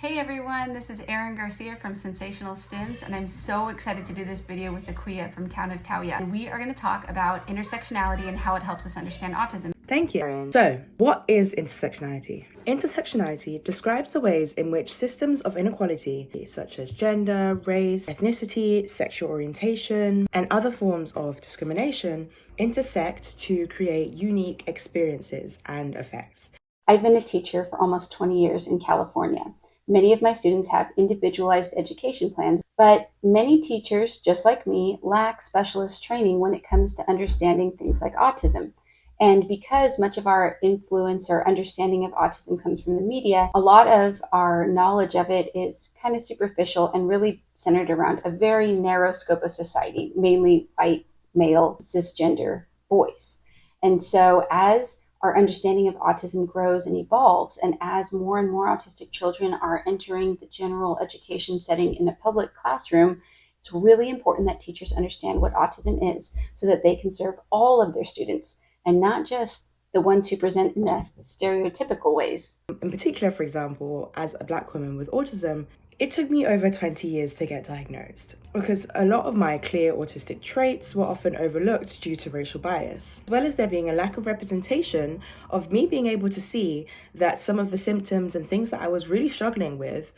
Hey everyone, this is Erin Garcia from Sensational Stims, and I'm so excited to do this video with Akuya from Town of Tauya. And we are going to talk about intersectionality and how it helps us understand autism. Thank you, Erin. So, what is intersectionality? Intersectionality describes the ways in which systems of inequality, such as gender, race, ethnicity, sexual orientation, and other forms of discrimination, intersect to create unique experiences and effects. I've been a teacher for almost 20 years in California. Many of my students have individualized education plans, but many teachers, just like me, lack specialist training when it comes to understanding things like autism. And because much of our influence or understanding of autism comes from the media, a lot of our knowledge of it is kind of superficial and really centered around a very narrow scope of society, mainly white, male, cisgender boys. And so as our understanding of autism grows and evolves, and as more and more autistic children are entering the general education setting in a public classroom, it's really important that teachers understand what autism is so that they can serve all of their students and not just the ones who present in the stereotypical ways. In particular, for example, as a Black woman with autism, it took me over 20 years to get diagnosed because a lot of my clear autistic traits were often overlooked due to racial bias, as well as there being a lack of representation of me being able to see that some of the symptoms and things that I was really struggling with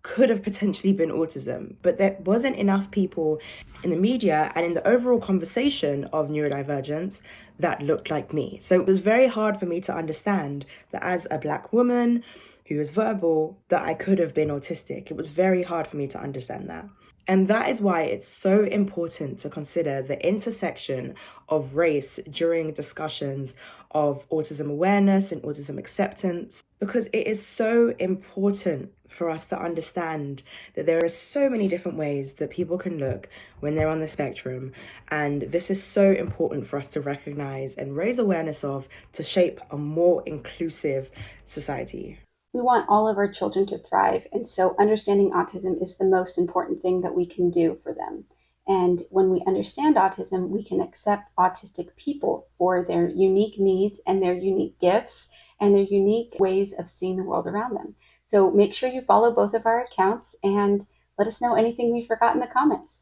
could have potentially been autism, but there wasn't enough people in the media and in the overall conversation of neurodivergence that looked like me. So it was very hard for me to understand that as a Black woman who is verbal, that I could have been autistic. It was very hard for me to understand that. And that is why it's so important to consider the intersection of race during discussions of autism awareness and autism acceptance, because it is so important for us to understand that there are so many different ways that people can look when they're on the spectrum. And this is so important for us to recognize and raise awareness of to shape a more inclusive society. We want all of our children to thrive, and so understanding autism is the most important thing that we can do for them. And when we understand autism, we can accept autistic people for their unique needs and their unique gifts and their unique ways of seeing the world around them. So make sure you follow both of our accounts and let us know anything we forgot in the comments.